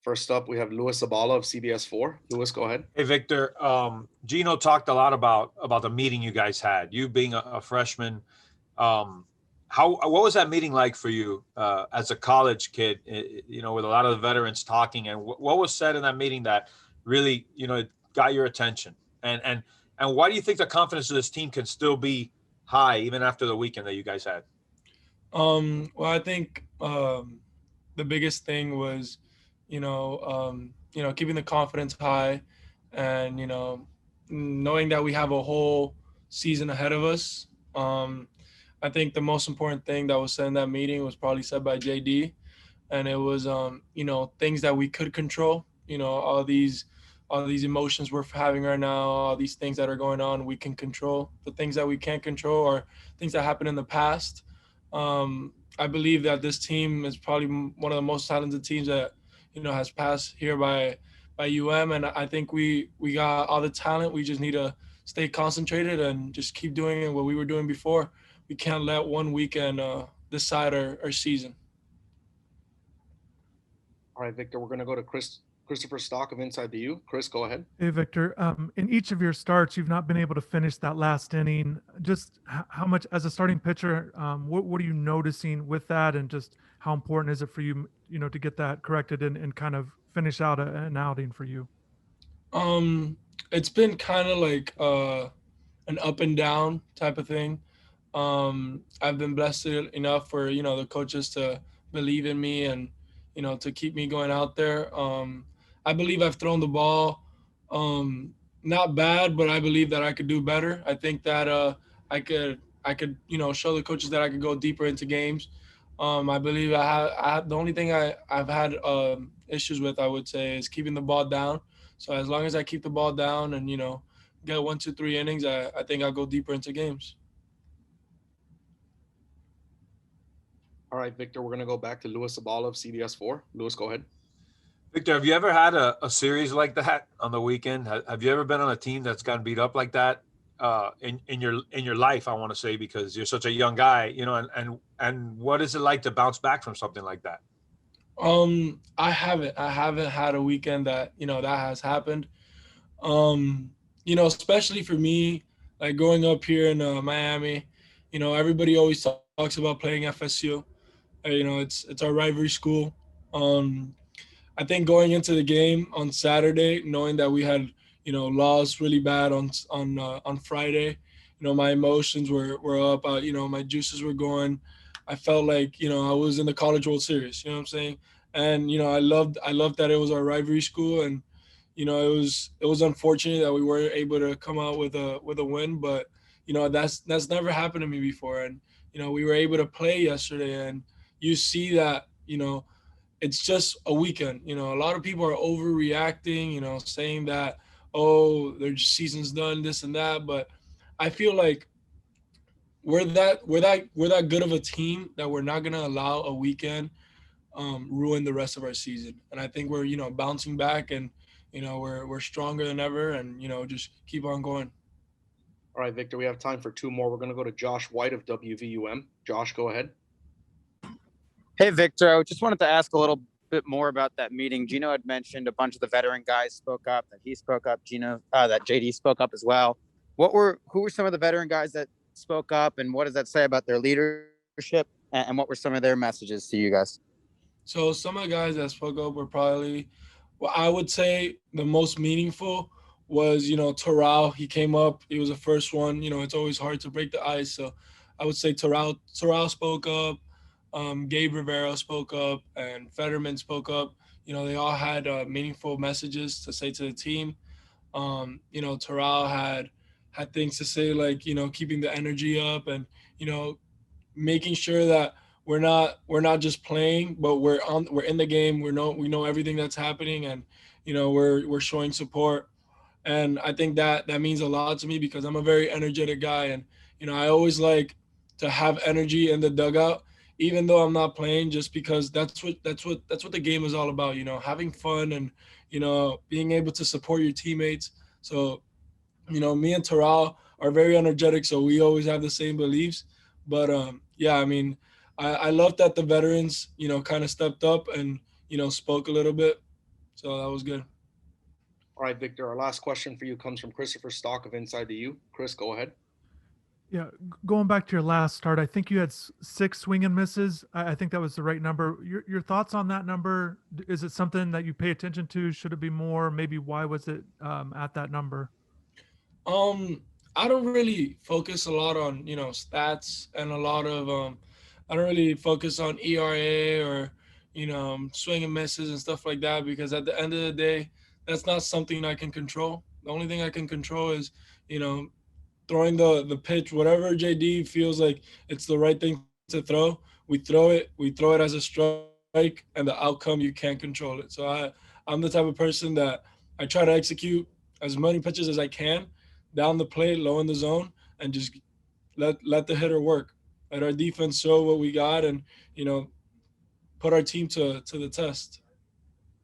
First up, we have Louis Zabala of CBS4. Louis, go ahead. Hey, Victor. Gino talked a lot about the meeting you guys had. You being a freshman, um, what was that meeting like for you as a college kid? With a lot of the veterans talking, and what was said in that meeting that really got your attention? And why do you think the confidence of this team can still be high even after the weekend that you guys had? Well, I think the biggest thing was, keeping the confidence high, and knowing that we have a whole season ahead of us. I think the most important thing that was said in that meeting was probably said by JD, and it was, things that we could control. All these emotions we're having right now, all these things that are going on, we can control. The things that we can't control are things that happened in the past. I believe that this team is probably one of the most talented teams that has passed here by and I think we got all the talent. We just need to stay concentrated and just keep doing what we were doing before. We can't let one weekend decide our season. All right, Victor, we're going to go to Christopher Stock of Inside the U. Chris, go ahead. Hey, Victor. In each of your starts, you've not been able to finish that last inning. Just how much, as a starting pitcher, what are you noticing with that, and just how important is it for you, to get that corrected and kind of finish out an outing for you? It's been kind of like an up and down type of thing. I've been blessed enough for the coaches to believe in me and to keep me going out there. I believe I've thrown the ball not bad, but I believe that I could do better. I think that I could show the coaches that I could go deeper into games. I believe I have the only thing I've had issues with, I would say, is keeping the ball down. So as long as I keep the ball down and get 1, 2, 3 innings, I think I'll go deeper into games. All right, Victor, we're going to go back to Louis Zabala of CBS4. Louis, go ahead. Victor, have you ever had a series like that on the weekend? Have you ever been on a team that's gotten beat up like that in your life? I want to say, because you're such a young guy, and what is it like to bounce back from something like that? I haven't had a weekend that that has happened. Especially for me, like growing up here in Miami, everybody always talks about playing FSU. It's our rivalry school. I think going into the game on Saturday, knowing that we had lost really bad on Friday, my emotions were up. My juices were going. I felt like I was in the College World Series. You know what I'm saying? And I loved that it was our rivalry school, and it was unfortunate that we weren't able to come out with a win, but that's never happened to me before. And we were able to play yesterday, and you see that it's just a weekend. A lot of people are overreacting, saying that, oh, their season's done, this and that. But I feel like we're that good of a team that we're not gonna allow a weekend ruin the rest of our season. And I think we're bouncing back, and we're stronger than ever, and just keep on going. All right, Victor, we have time for 2 more. We're going to go to Josh White of WVUM. Josh, go ahead. Hey, Victor, I just wanted to ask a little bit more about that meeting. Gino had mentioned a bunch of the veteran guys spoke up, that he spoke up, that JD spoke up as well. Who were some of the veteran guys that spoke up, and what does that say about their leadership, and what were some of their messages to you guys? So some of the guys that spoke up were probably, well, I would say the most meaningful was, Terrell. He came up. He was the first one. It's always hard to break the ice. So I would say Terrell spoke up. Gabe Rivera spoke up, and Fetterman spoke up. They all had meaningful messages to say to the team. Terrell had things to say, like, keeping the energy up, and, making sure that we're not just playing, but we're in the game. We know everything that's happening, and we're showing support. And I think that means a lot to me, because I'm a very energetic guy, and I always like to have energy in the dugout, even though I'm not playing, just because that's what the game is all about. Having fun, and being able to support your teammates. So me and Terrell are very energetic, so we always have the same beliefs. But yeah, I mean, I love that the veterans kind of stepped up and spoke a little bit. So that was good. All right, Victor, our last question for you comes from Christopher Stock of Inside the U. Chris, go ahead. Yeah, going back to your last start, I think you had 6 swing and misses. I think that was the right number. Your thoughts on that number? Is it something that you pay attention to? Should it be more? Maybe why was it at that number? I don't really focus a lot on, stats and a lot of I don't really focus on ERA or, swing and misses and stuff like that, because at the end of the day, that's not something I can control. The only thing I can control is, throwing the pitch, whatever JD feels like it's the right thing to throw. We throw it as a strike, and the outcome, you can't control it. So I'm the type of person that I try to execute as many pitches as I can down the plate, low in the zone, and just let the hitter work. Let our defense show what we got, and put our team to the test.